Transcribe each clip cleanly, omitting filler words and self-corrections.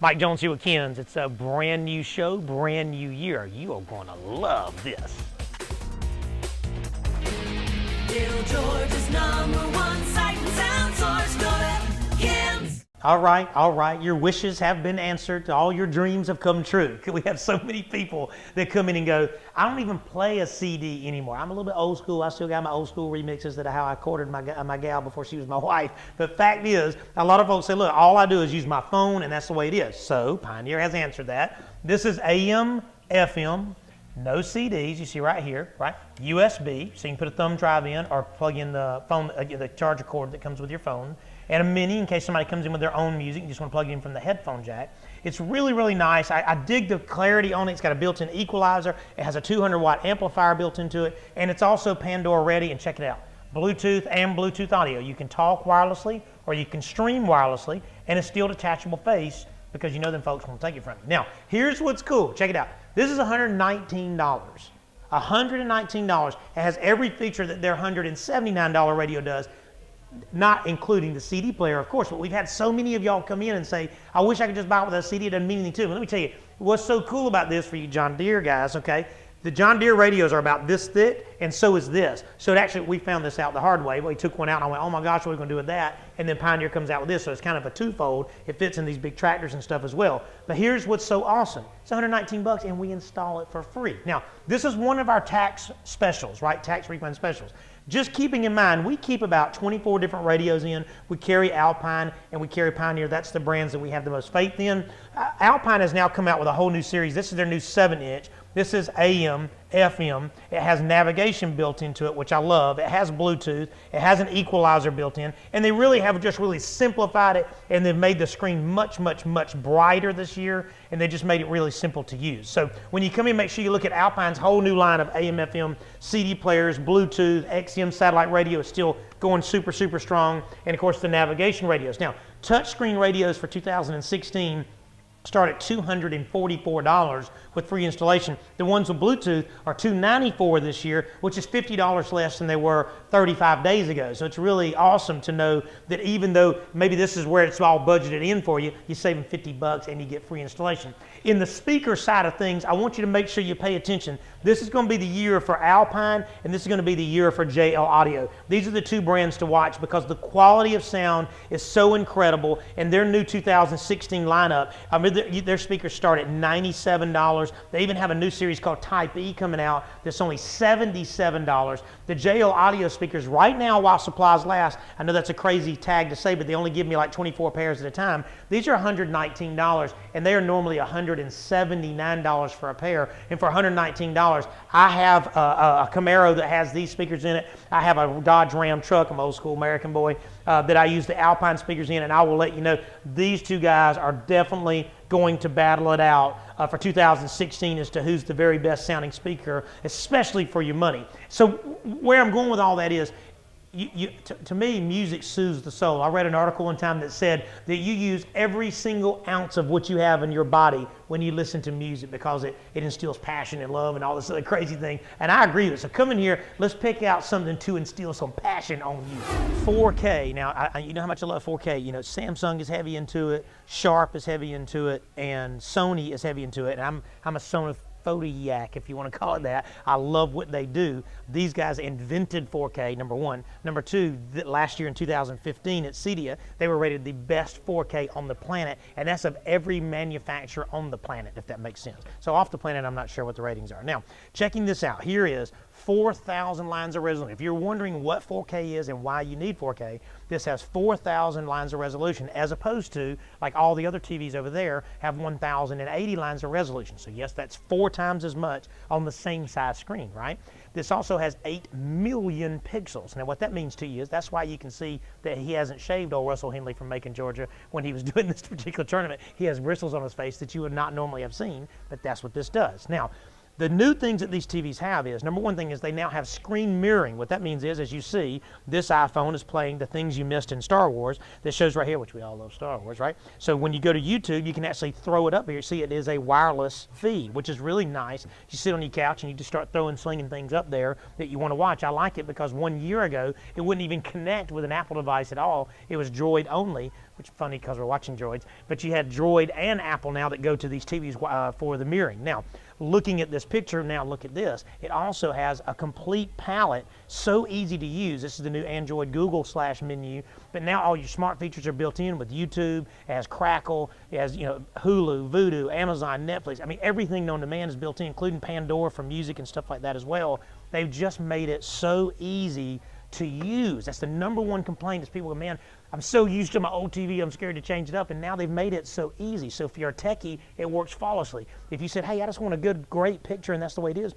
Mike Jones here with Ken's. It's a brand new show, brand new year. You are going to love this. Dale George's #1 sight and sound source. Go to Ken's. All right. Your wishes have been answered. All your dreams have come true. We have so many people that come in and go, I don't even play a CD anymore. I'm a little bit old school. I still got my old school remixes that how I courted my gal before she was my wife. But fact is, a lot of folks say, look, all I do is use my phone, and that's the way it is. So Pioneer has answered that. This is AM, FM, no CDs. You see right here, right? USB, so you can put a thumb drive in or plug in the phone, the charger cord that comes with your phone. And a mini in case somebody comes in with their own music. You just want to plug it in from the headphone jack. It's really, really nice. I dig the clarity on it. It's got a built-in equalizer. It has a 200-watt amplifier built into it. And it's also Pandora ready. And check it out. Bluetooth and Bluetooth audio. You can talk wirelessly or you can stream wirelessly. And it's still detachable face because you know them folks won't take it from you. Now, here's what's cool. Check it out. This is $119. $119. It has every feature that their $179 radio does, not including the CD player, of course, but we've had so many of y'all come in and say, I wish I could just buy it with a CD, it doesn't mean anything to me. Let me tell you, what's so cool about this for you John Deere guys, okay? The John Deere radios are about this thick, and so is this. So it actually, we found this out the hard way. We took one out, and I went, oh my gosh, what are we going to do with that? And then Pioneer comes out with this, so it's kind of a twofold. It fits in these big tractors and stuff as well. But here's what's so awesome. It's $119, and we install it for free. Now, this is one of our tax specials, right? Tax refund specials. Just keeping in mind, we keep about 24 different radios in. We carry Alpine and we carry Pioneer. That's the brands that we have the most faith in. Alpine has now come out with a whole new series. This is their new 7-inch. This is AM, FM. It has navigation built into it, which I love. It has Bluetooth. It has an equalizer built in. And they really have just really simplified it, and they've made the screen much, much, much brighter this year, and they just made it really simple to use. So when you come in, make sure you look at Alpine's whole new line of AM, FM, CD players, Bluetooth, XM satellite radio is still going super, super strong, and of course the navigation radios. Now, touchscreen radios for 2016 start at $244 with free installation. The ones with Bluetooth are $294 this year, which is $50 less than they were 35 days ago. So it's really awesome to know that even though maybe this is where it's all budgeted in for you, you're saving $50 and you get free installation. In the speaker side of things, I want you to make sure you pay attention. This is going to be the year for Alpine, and this is going to be the year for JL Audio. These are the two brands to watch because the quality of sound is so incredible, and their new 2016 lineup, their speakers start at $97. They even have a new series called Type E coming out that's only $77. The JL Audio speakers right now, while supplies last, I know that's a crazy tag to say, but they only give me like 24 pairs at a time. These are $119, and they are normally $179 for a pair. And for $119, I have a Camaro that has these speakers in it. I have a Dodge Ram truck, I'm an old school American boy, that I use the Alpine speakers in, and I will let you know these two guys are definitely going to battle it out for 2016 as to who's the very best sounding speaker, especially for your money. So where I'm going with all that is, to me, music soothes the soul. I read an article one time that said that you use every single ounce of what you have in your body when you listen to music because it instills passion and love and all this other crazy thing. And I agree with it. So come in here, let's pick out something to instill some passion on you. 4K. Now, you know how much I love 4K. You know, Samsung is heavy into it, Sharp is heavy into it, and Sony is heavy into it. And I'm a Sony Photodiac, if you want to call it that. I love what they do. These guys invented 4K, number one. Number two, last year in 2015 at CEDIA, they were rated the best 4K on the planet, and that's of every manufacturer on the planet, if that makes sense. So off the planet, I'm not sure what the ratings are. Now, checking this out, here is 4,000 lines of resolution. If you're wondering what 4K is and why you need 4K, this has 4,000 lines of resolution, as opposed to, like all the other TVs over there, have 1,080 lines of resolution. So yes, that's 4 times as much on the same size screen, right? This also has 8 million pixels. Now what that means to you is that's why you can see that he hasn't shaved old Russell Henley from Macon, Georgia when he was doing this particular tournament. He has bristles on his face that you would not normally have seen, but that's what this does. Now, The new things that these TVs have is, number one thing is they now have screen mirroring. What that means is, as you see, this iPhone is playing the things you missed in Star Wars. This shows right here, which we all love Star Wars, right? So when you go to YouTube, you can actually throw it up here. See, it is a wireless feed, which is really nice. You sit on your couch and you just start slinging things up there that you want to watch. I like it because 1 year ago, it wouldn't even connect with an Apple device at all. It was Droid only, which is funny because we're watching Droids. But you had Droid and Apple now that go to these TVs for the mirroring. Now, looking at this picture, now look at this. It also has a complete palette, so easy to use. This is the new Android Google / menu, but now all your smart features are built in with YouTube. It has Crackle, it has Hulu, Vudu, Amazon, Netflix. I mean, everything on demand is built in, including Pandora for music and stuff like that as well. They've just made it so easy to use. That's the number one complaint is people go, man, I'm so used to my old TV, I'm scared to change it up, and now they've made it so easy. So if you're a techie, it works flawlessly. If you said, hey, I just want a good, great picture, and that's the way it is,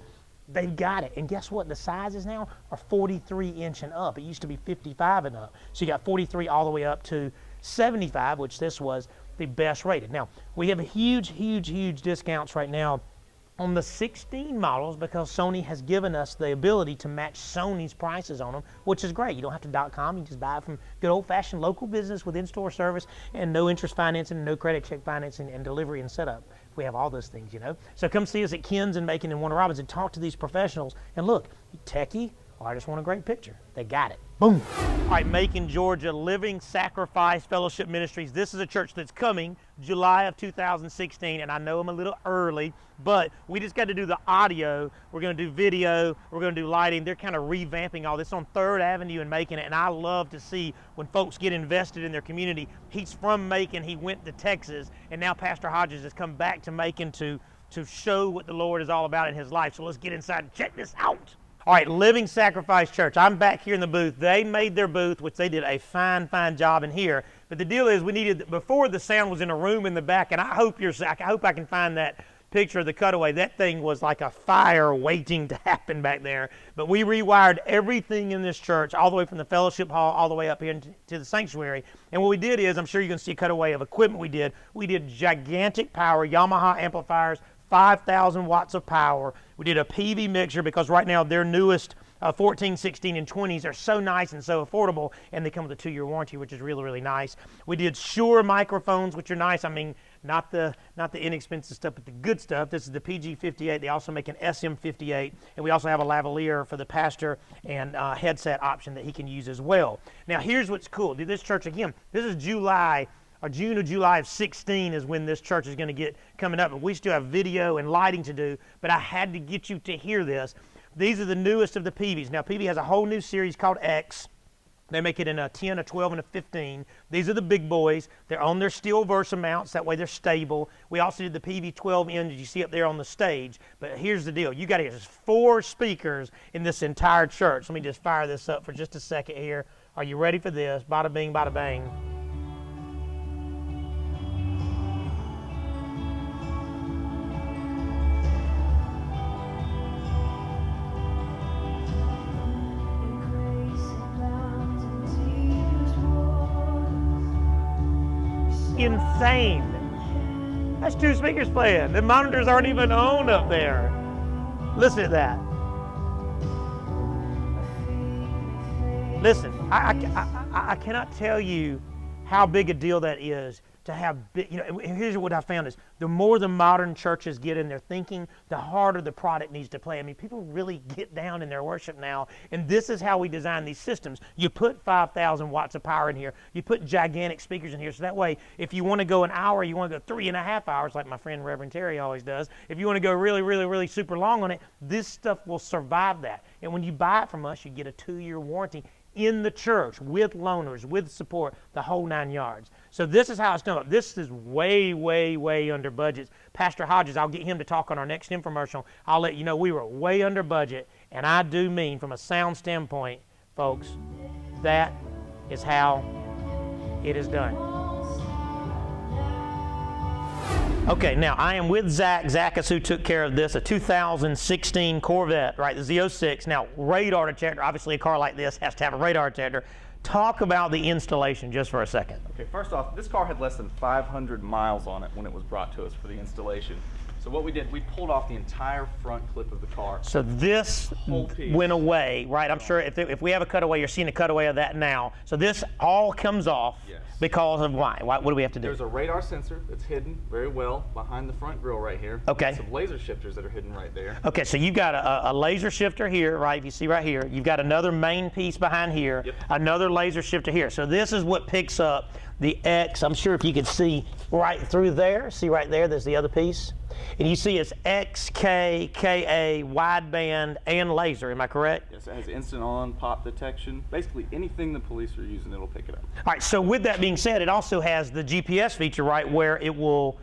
they've got it. And guess what? The sizes now are 43 inch and up. It used to be 55 and up. So you got 43 all the way up to 75, which this was the best rated. Now, we have huge discounts right now on the 16 models because Sony has given us the ability to match Sony's prices on them, which is great. You don't have to .com. You just buy it from good old-fashioned local business with in-store service and no interest financing, no credit check financing, and delivery and setup. We have all those things, So come see us at Ken's and Macon and Warner Robins and talk to these professionals. And look, you techie, or I just want a great picture. They got it. Boom. All right, Macon, Georgia, Living Sacrifice Fellowship Ministries. This is a church that's coming July of 2016, and I know I'm a little early, but we just got to do the audio. We're going to do video. We're going to do lighting. They're kind of revamping all this on 3rd Avenue and Macon, and I love to see when folks get invested in their community. He's from Macon. He went to Texas, and now Pastor Hodges has come back to Macon to show what the Lord is all about in his life. So let's get inside and check this out. All right, Living Sacrifice Church. I'm back here in the booth. They made their booth, which they did a fine job in here. But the deal is, we needed, before the sound was in a room in the back, and I hope I can find that picture of the cutaway. That thing was like a fire waiting to happen back there. But we rewired everything in this church, all the way from the fellowship hall, all the way up here to the sanctuary. And what we did is, I'm sure you're going to see a cutaway of equipment we did. We did gigantic power Yamaha amplifiers, 5,000 watts of power. We did a PV mixer because right now their newest 14, 16, and 20s are so nice and so affordable, and they come with a 2-year warranty, which is really nice. We did Shure microphones, which are nice. I mean, not the inexpensive stuff, but the good stuff. This is the PG58. They also make an SM58, and we also have a lavalier for the pastor and headset option that he can use as well. Now, here's what's cool. This church, again, this is June or July of 16 is when this church is going to get coming up. But we still have video and lighting to do, but I had to get you to hear this. These are the newest of the PVs. Now, PV has a whole new series called X. They make it in a 10, a 12, and a 15. These are the big boys. They're on their steel Versa mounts. That way they're stable. We also did the PV12N that you see up there on the stage. But here's the deal. You got to hear, there's 4 speakers in this entire church. Let me just fire this up for just a second here. Are you ready for this? Bada bing, bada bang. Insane. That's 2 speakers playing. The monitors aren't even on up there. Listen to that. Listen, I cannot tell you how big a deal that is to have, here's what I found is the more the modern churches get in their thinking, the harder the product needs to play. I mean, people really get down in their worship now, and this is how we design these systems. You put 5,000 watts of power in here. You put gigantic speakers in here, so that way, if you want to go an hour, you want to go 3.5 hours, like my friend Reverend Terry always does. If you want to go really super long on it, this stuff will survive that. And when you buy it from us, you get a 2-year warranty in the church with loaners, with support, the whole 9 yards. So this is how it's done. This is way under budget. Pastor Hodges, I'll get him to talk on our next infomercial. I'll let you know we were way under budget, and I do mean from a sound standpoint, folks, that is how it is done. Okay, now I am with Zach. Zach is who took care of this, a 2016 Corvette, right, the Z06. Now, radar detector, obviously a car like this has to have a radar detector. Talk about the installation just for a second. Okay, first off, this car had less than 500 miles on it when it was brought to us for the installation. So what we did, we pulled off the entire front clip of the car. So this Whole piece. went away, right? I'm sure if we have a cutaway, you're seeing a cutaway of that now. So this all comes off Yes. because of why? What do we have to do? There's a radar sensor that's hidden very well behind the front grille right here. Okay. Some laser shifters that are hidden right there. Okay, so you've got a laser shifter here, right? If you see right here, you've got another main piece behind here, Yep. another laser shifter here. So this is what picks up the X. I'm sure if you could see right through there, see right there, there's the other piece. And you see it's X, K, KA, wideband, and laser. Am I correct? Yes, it has instant on pop detection. Basically anything the police are using, it'll pick it up. All right, so with that being said, it also has the GPS feature, right, where it will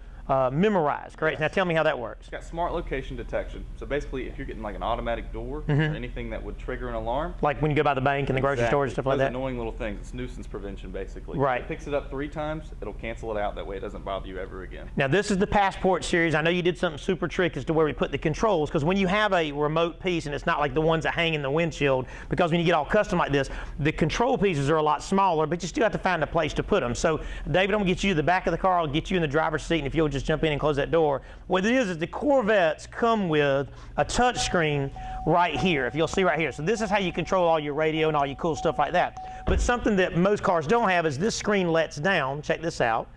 memorize, correct? Now tell me how that works. It's got smart location detection. So basically, if you're getting like an automatic door Mm-hmm. or anything that would trigger an alarm, Like when you go by the bank and the grocery store and stuff like Those that? annoying little things. It's nuisance prevention, basically. Right. It picks it up 3 times. It'll cancel it out. That way, it doesn't bother you ever again. Now this is the Passport series. I know you did something super trick as to where we put the controls, because when you have a remote piece, and it's not like the ones that hang in the windshield, because when you get all custom like this, the control pieces are a lot smaller, but you still have to find a place to put them. So David, I'm gonna get you to the back of the car, I'll get you in the driver's seat, and if you'll just jump in and close that door. What it is the Corvettes come with a touch screen right here, if you'll see right here. So this is how you control all your radio and all your cool stuff like that. But something that most cars don't have is this screen lets down. Check this out.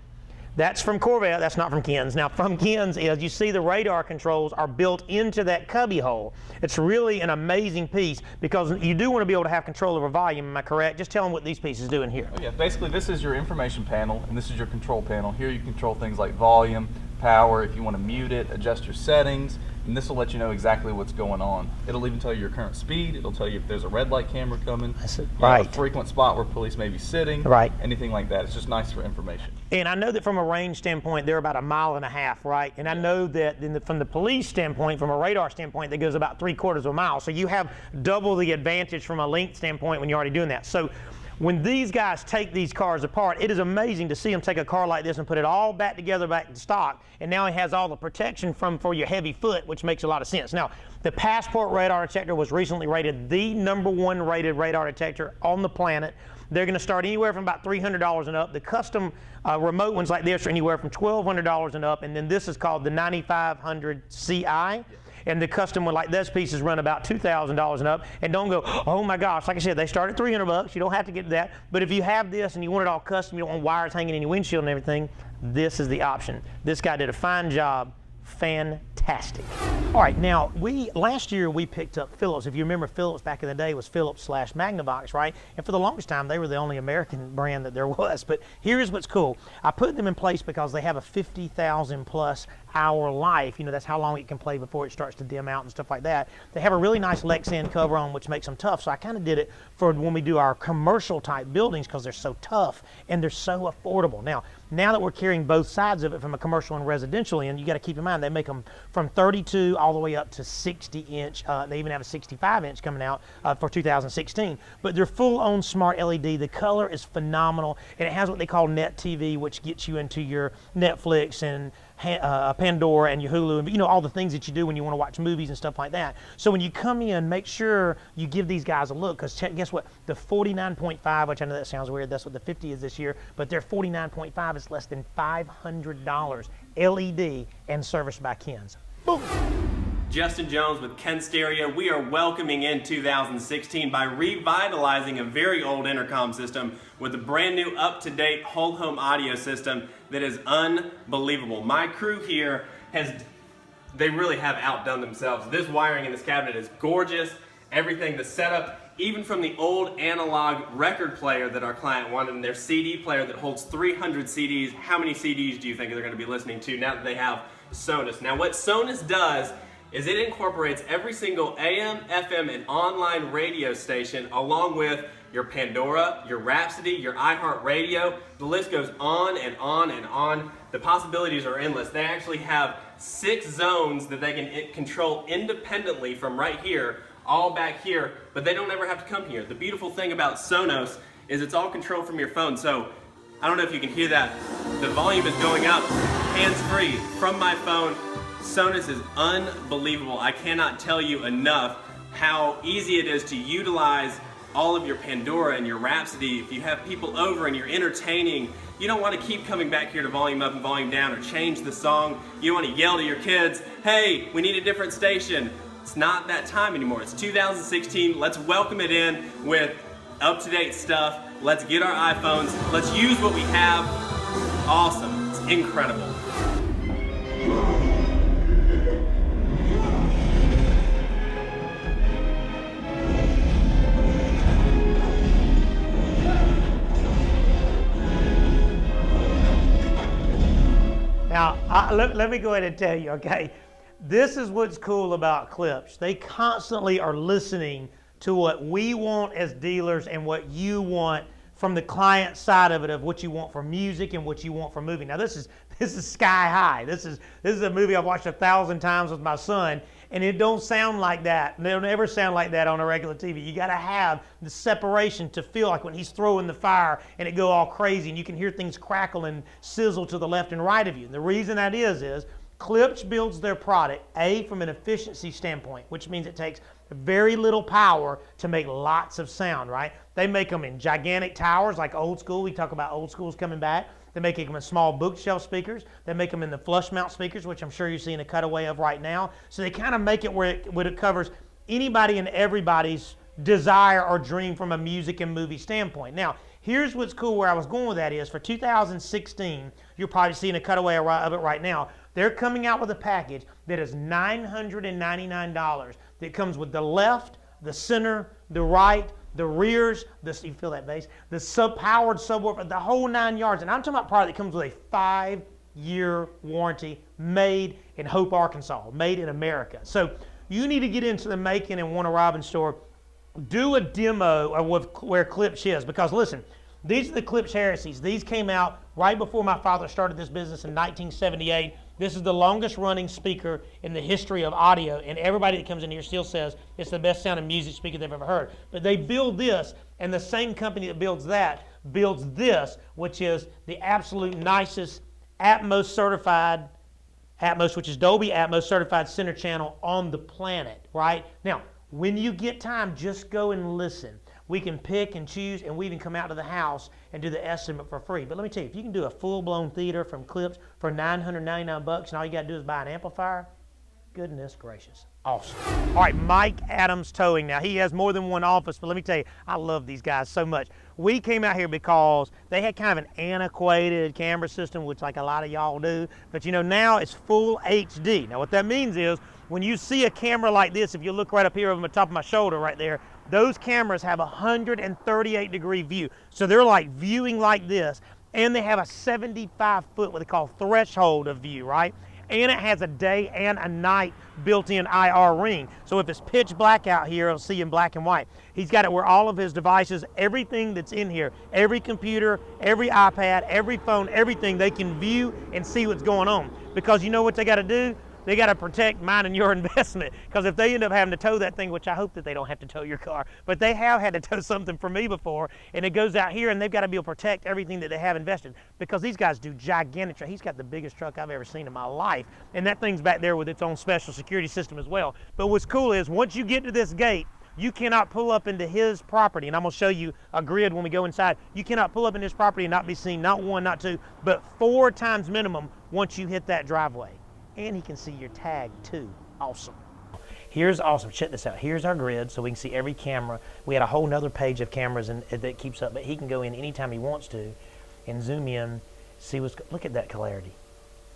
That's from Corvette, that's not from Ken's. Now from Ken's is, you see the radar controls are built into that cubby hole. It's really an amazing piece because you do want to be able to have control over volume, am I correct? Just tell them what these pieces do in here. Oh, yeah, basically this is your information panel and this is your control panel. Here you control things like volume, power, if you want to mute it, adjust your settings, and this will let you know exactly what's going on. It'll even tell you your current speed. It'll tell you if there's a red light camera coming, That's it. you know, Right. a frequent spot where police may be sitting, Right. anything like that. It's just nice for information. And I know that from a range standpoint, they're about 1.5 miles, right? And I know that from the police standpoint, from a radar standpoint, that goes about 3/4 miles. So you have double the advantage from a length standpoint when you're already doing that. So when these guys take these cars apart, it is amazing to see them take a car like this and put it all back together, back to stock. And now it has all the protection for your heavy foot, which makes a lot of sense. Now, the Passport radar detector was recently rated the #1 rated radar detector on the planet. They're going to start anywhere from about $300 and up. The custom remote ones like this are anywhere from $1,200 and up. And then this is called the 9500 CI. And the custom one like this pieces run about $2,000 and up. And don't go, oh my gosh, like I said, they start at $300. You don't have to get to that. But if you have this and you want it all custom, you don't want wires hanging in your windshield and everything, this is the option. This guy did a fine job. Fantastic. All right, now last year we picked up Philips. If you remember, Philips back in the day was Philips/Magnavox, right? And for the longest time they were the only American brand that there was. But here's what's cool. I put them in place because they have a 50,000 plus hour life. You know, that's how long it can play before it starts to dim out and stuff like that. They have a really nice Lexan cover on, which makes them tough. So I kind of did it for when we do our commercial type buildings because they're so tough and they're so affordable. Now that we're carrying both sides of it from a commercial and residential end, you got to keep in mind they make them from 32 all the way up to 60 inch. They even have a 65 inch coming out for 2016. But they're full on smart LED. The color is phenomenal, and it has what they call Net TV, which gets you into your Netflix and Pandora and your Hulu, and all the things that you do when you want to watch movies and stuff like that. So when you come in, make sure you give these guys a look, because guess what? The 49.5, which I know that sounds weird, that's what the 50 is this year, but their 49.5 is less than $500, LED and serviced by Ken's. Boom. Justin Jones with Ken Stereo. We are welcoming in 2016 by revitalizing a very old intercom system with a brand new up-to-date whole home audio system that is unbelievable. My crew here they really have outdone themselves. This wiring in this cabinet is gorgeous. Everything, the setup, even from the old analog record player that our client wanted, and their CD player that holds 300 CDs. How many CDs do you think they're going to be listening to now that they have Sonus? Now what Sonus does is it incorporates every single AM, FM, and online radio station along with your Pandora, your Rhapsody, your iHeartRadio. The list goes on and on and on. The possibilities are endless. They actually have 6 zones that they can control independently from right here, all back here, but they don't ever have to come here. The beautiful thing about Sonos is it's all controlled from your phone. So I don't know if you can hear that. The volume is going up, hands-free, from my phone. Sonus is unbelievable. I cannot tell you enough how easy it is to utilize all of your Pandora and your Rhapsody, if you have people over and you're entertaining, you don't want to keep coming back here to volume up and volume down or change the song. You don't want to yell to your kids, hey, we need a different station. It's not that time anymore. It's 2016. Let's welcome it in with up-to-date stuff. Let's get our iPhones. Let's use what we have. Awesome. It's incredible. Now, let me go ahead and tell you, okay? This is what's cool about Klipsch. They constantly are listening to what we want as dealers and what you want from the client side of it, of what you want for music and what you want for movie. Now, this is sky high. This is a movie I've watched 1,000 times with my son, and it don't sound like that. They don't ever sound like that on a regular TV. You got to have the separation to feel like when he's throwing the fire and it go all crazy, and you can hear things crackle and sizzle to the left and right of you. And the reason that is Klipsch builds their product, from an efficiency standpoint, which means it takes very little power to make lots of sound, right? They make them in gigantic towers like old school. We talk about old schools coming back. They make them in small bookshelf speakers. They make them in the flush mount speakers, which I'm sure you're seeing a cutaway of right now. So they kind of make it where it covers anybody and everybody's desire or dream from a music and movie standpoint. Now, here's what's cool where I was going with that is for 2016, you're probably seeing a cutaway of it right now. They're coming out with a package that is $999 that comes with the left, the center, the right, the rears, you feel that bass, the powered subwoofer, the whole 9 yards. And I'm talking about a product that comes with a 5-year warranty, made in Hope, Arkansas, made in America. So you need to get into the Macon and Warner Robins store, do a demo of where Klipsch is, because listen, these are the Klipsch Heresies. These came out right before my father started this business in 1978. This is the longest running speaker in the history of audio, and everybody that comes in here still says it's the best sounding music speaker they've ever heard. But they build this, and the same company that builds that builds this, which is the absolute nicest Atmos certified, which is Dolby Atmos certified center channel on the planet, right? Now, when you get time, just go and listen. We can pick and choose, and we even come out to the house and do the estimate for free. But let me tell you, if you can do a full-blown theater from Klipsch for $999 and all you got to do is buy an amplifier, goodness gracious, awesome. All right, Mike Adams Towing. Now, he has more than one office, but let me tell you, I love these guys so much. We came out here because they had kind of an antiquated camera system, which like a lot of y'all do, but you know, now it's full HD. Now, what that means is when you see a camera like this, if you look right up here over the top of my shoulder right there, those cameras have a 138-degree view. So they're like viewing like this, and they have a 75-foot, what they call threshold of view, right? And it has a day and a night built-in IR ring. So if it's pitch black out here, it'll see in black and white. He's got it where all of his devices, everything that's in here, every computer, every iPad, every phone, everything, they can view and see what's going on. Because you know what they got to do? They got to protect mine and your investment, because if they end up having to tow that thing, which I hope that they don't have to tow your car, but they have had to tow something for me before, and it goes out here, and they've got to be able to protect everything that they have invested, because these guys do gigantic. He's got the biggest truck I've ever seen in my life, and that thing's back there with its own special security system as well. But what's cool is once you get to this gate, you cannot pull up into his property, and I'm going to show you a grid when we go inside. You cannot pull up in his property and not be seen, not one, not two, but 4 times minimum once you hit that driveway. And he can see your tag too. Awesome. Here's awesome. Check this out. Here's our grid, so we can see every camera. We had a whole nother page of cameras that keeps up, but he can go in anytime he wants to and zoom in, see what's. Look at that clarity.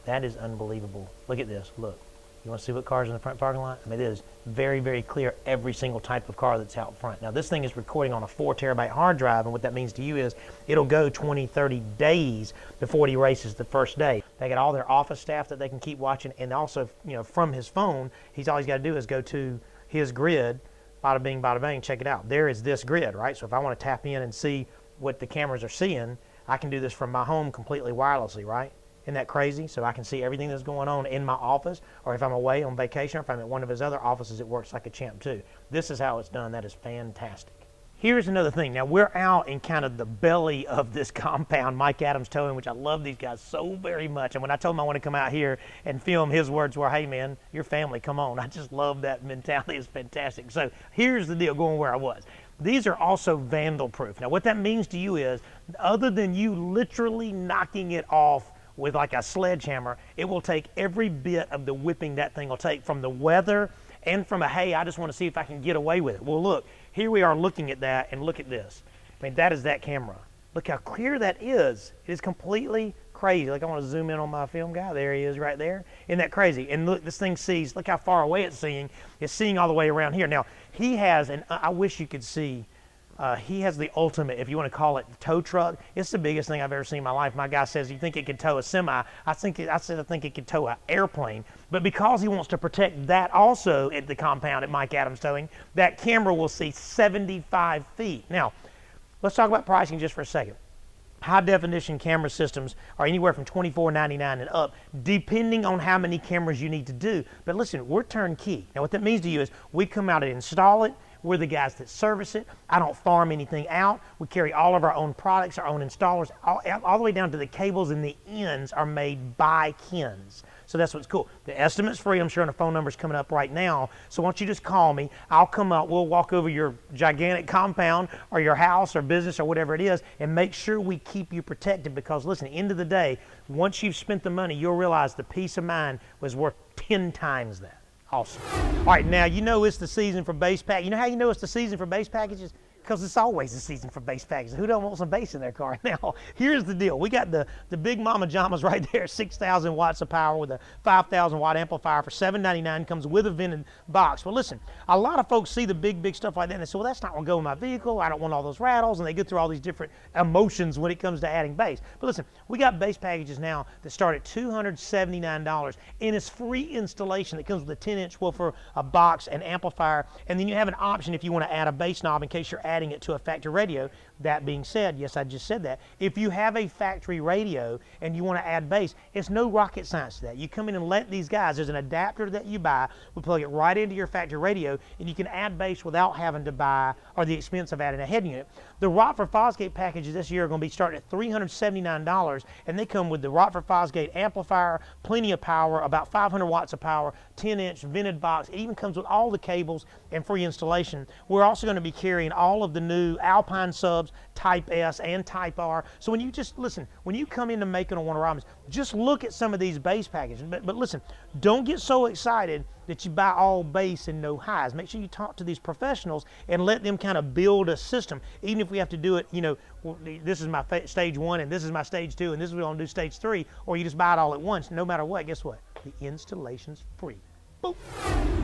That is unbelievable. Look at this. Look. You want to see what cars in the front parking lot? I mean, it is very, very clear, every single type of car that's out front. Now, this thing is recording on a 4-terabyte hard drive, and what that means to you is it'll go 20, 30 days before it erases the first day. They got all their office staff that they can keep watching, and also, you know, from his phone, all he's got to do is go to his grid, bada bing, bada bang, check it out. There is this grid, right? So if I want to tap in and see what the cameras are seeing, I can do this from my home completely wirelessly, right? Isn't that crazy? So I can see everything that's going on in my office, or if I'm away on vacation, or if I'm at one of his other offices, it works like a champ too. This is how it's done. That is fantastic. Here's another thing. Now, we're out in kind of the belly of this compound, Mike Adams Towing, which I love these guys so very much. And when I told him I want to come out here and film, his words were, hey man, your family, come on. I just love that mentality. It's fantastic. So here's the deal, going where I was. these are also vandal proof. Now what that means to you is, other than you literally knocking it off with like a sledgehammer, it will take every bit of the whipping that thing will take from the weather and from a, hey, I just want to see if I can get away with it. Well, look, here we are looking at that, and look at this. I mean, that is that camera. Look how clear that is. It is completely crazy. Like, I want to zoom in on my film guy. There he is right there. Isn't that crazy? And look, this thing sees, look how far away it's seeing. It's seeing all the way around here. Now, he has, and I wish you could see, he has the ultimate, if you want to call it, tow truck. It's the biggest thing I've ever seen in my life. My guy says, you think it could tow a semi? I think it could tow an airplane. But because he wants to protect that also at the compound at Mike Adams Towing, that camera will see 75 feet. Now, let's talk about pricing just for a second. High definition camera systems are anywhere from $24.99 and up, depending on how many cameras you need to do. But listen, we're turnkey. Now what that means to you is we come out and install it. We're the guys that service it. I don't farm anything out. We carry all of our own products, our own installers, all the way down to the cables, and the ends are made by Ken's. So that's what's cool. The estimate's free. I'm sure the phone number's coming up right now. So why don't you just call me. I'll come out. We'll walk over your gigantic compound or your house or business or whatever it is and make sure we keep you protected, because listen, at the end of the day, once you've spent the money, you'll realize the peace of mind was worth 10 times that. Awesome. All right, now you know it's the season for base pack. You know how you know it's the season for base packages? Because it's always the season for base packages. Who don't want some bass in their car? Now, here's the deal. We got the big mama jamas right there, 6,000 watts of power with a 5,000 watt amplifier for $7.99, comes with a vented box. Well, listen, a lot of folks see the big stuff like that and they say, well, that's not going to go in my vehicle. I don't want all those rattles. And they get through all these different emotions when it comes to adding bass. But listen, we got bass packages now that start at $279, and it's free installation that comes with a 10-inch woofer, a box, an amplifier, and then you have an option if you want to add a bass knob in case you're adding it to a factory radio. That being said, yes, I just said that. If you have a factory radio and you want to add bass, it's no rocket science to that. You come in and let these guys, there's an adapter that you buy, we plug it right into your factory radio, and you can add bass without having to buy or the expense of adding a head unit. The Rockford Fosgate packages this year are going to be starting at $379, and they come with the Rockford Fosgate amplifier, plenty of power, about 500 watts of power, 10-inch vented box. It even comes with all the cables and free installation. We're also going to be carrying all of the new Alpine subs, Type S and Type R. So when you just listen, when you come into Macon or Warner Robins, just look at some of these bass packages. But listen, don't get so excited that you buy all bass and no highs. Make sure you talk to these professionals and let them kind of build a system. Even if we have to do it, you know, this is my stage 1 and this is my stage 2 and this is what I'm going to do stage 3, or you just buy it all at once. No matter what, guess what? The installation's free. Boop.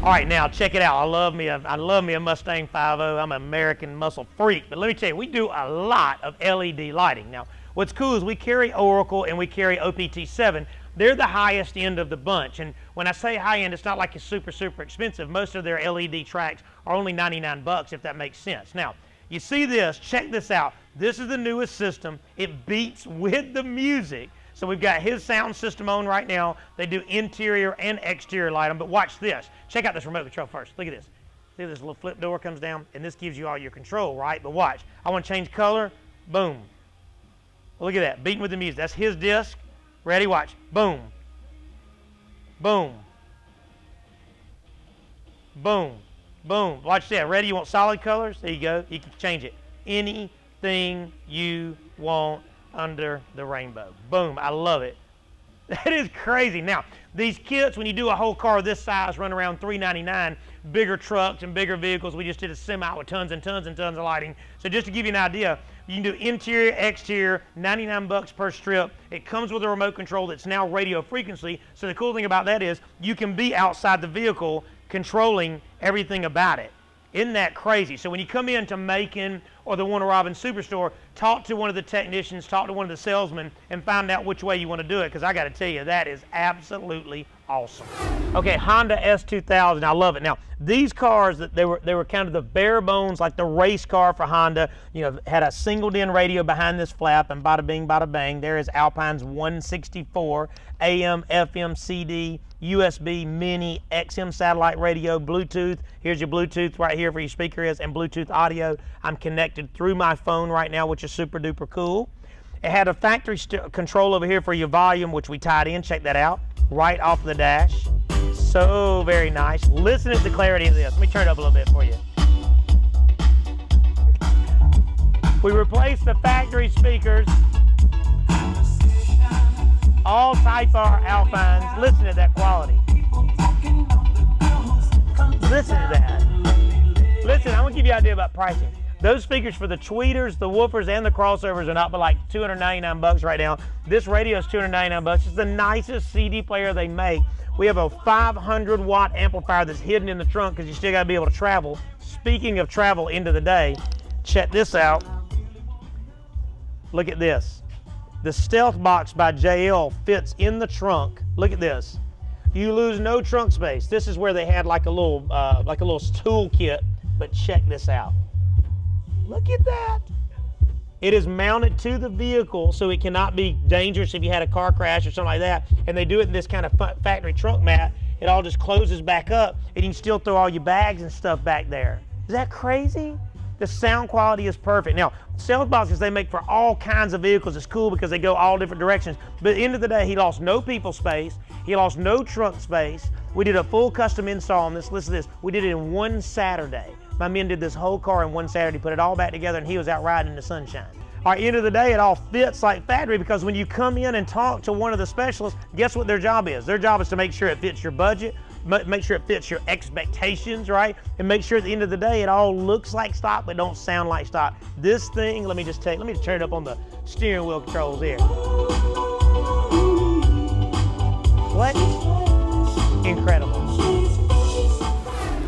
All right, now check it out. I love me a Mustang 5.0. I'm an American muscle freak. But let me tell you, we do a lot of LED lighting. Now, what's cool is we carry Oracle and we carry OPT7. They're the highest end of the bunch. And when I say high end, it's not like it's super expensive. Most of their LED tracks are only 99 bucks, if that makes sense. Now, you see this, check this out. This is the newest system. It beats with the music. So we've got his sound system on right now. They do interior and exterior lighting, but watch this. Check out this remote control first. Look at this. See, this little flip door comes down, and this gives you all your control, right? But watch. I want to change color. Boom. Look at that. Beating with the music. That's his disc. Ready? Watch. Boom. Boom. Boom. Boom. Watch that. Ready? You want solid colors? There you go. You can change it. Anything you want under the rainbow. Boom. I love it. That is crazy. Now, these kits, when you do a whole car this size, run around $399. Bigger trucks and bigger vehicles. We just did a semi with tons and tons and tons of lighting. So just to give you an idea, you can do interior, exterior, 99 bucks per strip. It comes with a remote control that's now radio frequency. So the cool thing about that is you can be outside the vehicle controlling everything about it. Isn't that crazy? So when you come into Macon or the Warner Robins Superstore, talk to one of the technicians, talk to one of the salesmen, and find out which way you want to do it, because I got to tell you, that is absolutely awesome. Okay, Honda S2000, I love it. Now, these cars, they were kind of the bare bones, like the race car for Honda. You know, had a single-din radio behind this flap, and bada bing, bada bang, there is Alpine's 164 AM, FM, CD, USB, mini, XM satellite radio, Bluetooth. Here's your Bluetooth right here for your speaker is, and Bluetooth audio. I'm connected through my phone right now, which is super duper cool. It had a factory control over here for your volume, which we tied in. Check that out. Right off the dash. So very nice. Listen to the clarity of this. Let me turn it up a little bit for you. We replaced the factory speakers. All Type R Alpines. Listen to that quality. Listen to that. Listen, I'm gonna give you an idea about pricing. Those speakers for the tweeters, the woofers, and the crossovers are not but like $299 right now. This radio is $299. It's the nicest CD player they make. We have a 500-watt amplifier that's hidden in the trunk because you still gotta be able to travel. Speaking of travel into the day, check this out. Look at this. The Stealth Box by JL fits in the trunk. Look at this. You lose no trunk space. This is where they had like a little tool kit, but check this out. Look at that. It is mounted to the vehicle so it cannot be dangerous if you had a car crash or something like that. And they do it in this kind of factory trunk mat. It all just closes back up and you can still throw all your bags and stuff back there. Is that crazy? The sound quality is perfect. Now, Stealth Boxes they make for all kinds of vehicles. It's cool because they go all different directions. But at the end of the day, he lost no people space. He lost no trunk space. We did a full custom install on this. Listen to this. We did it in one Saturday. My men did this whole car in one Saturday, put it all back together, and he was out riding in the sunshine. All right, end of the day, it all fits like factory because when you come in and talk to one of the specialists, guess what their job is? Their job is to make sure it fits your budget, make sure it fits your expectations, right? And make sure at the end of the day, it all looks like stock, but don't sound like stock. This thing, let me turn it up on the steering wheel controls here. What? Incredible.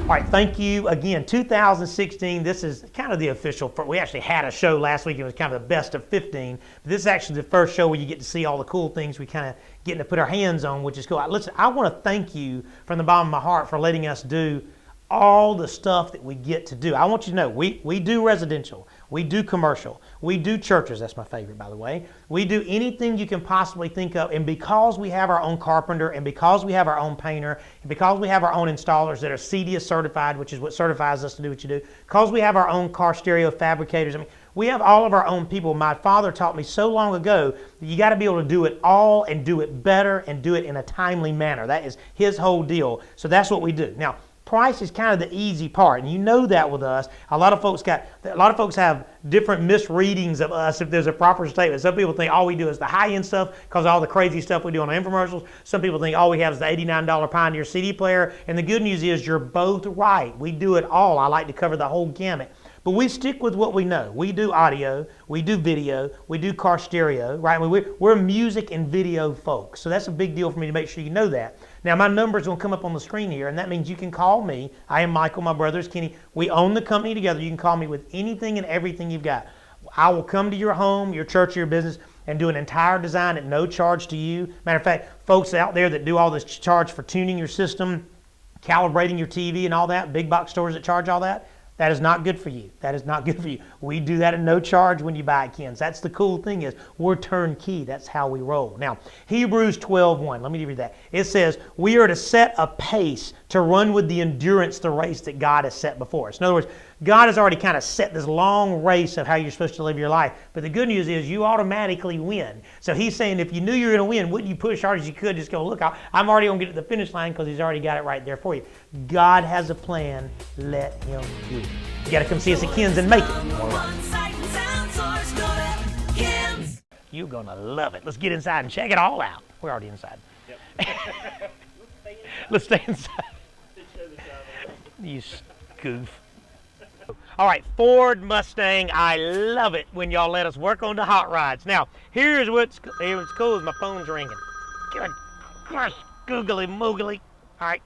All right, thank you again. 2016, this is kind of the official, we actually had a show last week. It was kind of the best of 15. But this is actually the first show where you get to see all the cool things we kind of getting to put our hands on, which is cool. Listen, I want to thank you from the bottom of my heart for letting us do all the stuff that we get to do. I want you to know, we do residential, we do commercial, we do churches, that's my favorite by the way. We do anything you can possibly think of, and because we have our own carpenter, and because we have our own painter, and because we have our own installers that are CDIA certified, which is what certifies us to do what you do, because we have our own car stereo fabricators, I mean, we have all of our own people. My father taught me so long ago that you got to be able to do it all and do it better and do it in a timely manner. That is his whole deal. So that's what we do. Now, price is kind of the easy part, and you know that with us. A lot of folks have different misreadings of us if there's a proper statement. Some people think all we do is the high-end stuff because of all the crazy stuff we do on our infomercials. Some people think all we have is the $89 Pioneer CD player, and the good news is you're both right. We do it all. I like to cover the whole gamut. But we stick with what we know. We do audio, we do video, we do car stereo, right? I mean, we're music and video folks. So that's a big deal for me to make sure you know that. Now, my number's gonna come up on the screen here, and that means you can call me. I am Michael, my brother is Kenny. We own the company together. You can call me with anything and everything you've got. I will come to your home, your church, your business, and do an entire design at no charge to you. Matter of fact, folks out there that do all this charge for tuning your system, calibrating your TV and all that, big box stores that charge all that, that is not good for you. That is not good for you. We do that at no charge when you buy it, Ken's. That's the cool thing is we're turnkey. That's how we roll. Now, Hebrews 12:1. Let me read that. It says, we are to set a pace to run with the endurance the race that God has set before us. In other words, God has already kind of set this long race of how you're supposed to live your life. But the good news is you automatically win. So he's saying if you knew you were going to win, wouldn't you push hard as you could? Just go, look, I'm already going to get to the finish line because he's already got it right there for you. God has a plan. Let him do it. You got to come see us at Ken's and make it. You're going to love it. Let's get inside and check it all out. We're already inside. Yep. Let's stay inside. You goof. All right, Ford Mustang. I love it when y'all let us work on the hot rods. Now, here's what's cool is my phone's ringing. Googly moogly. All right.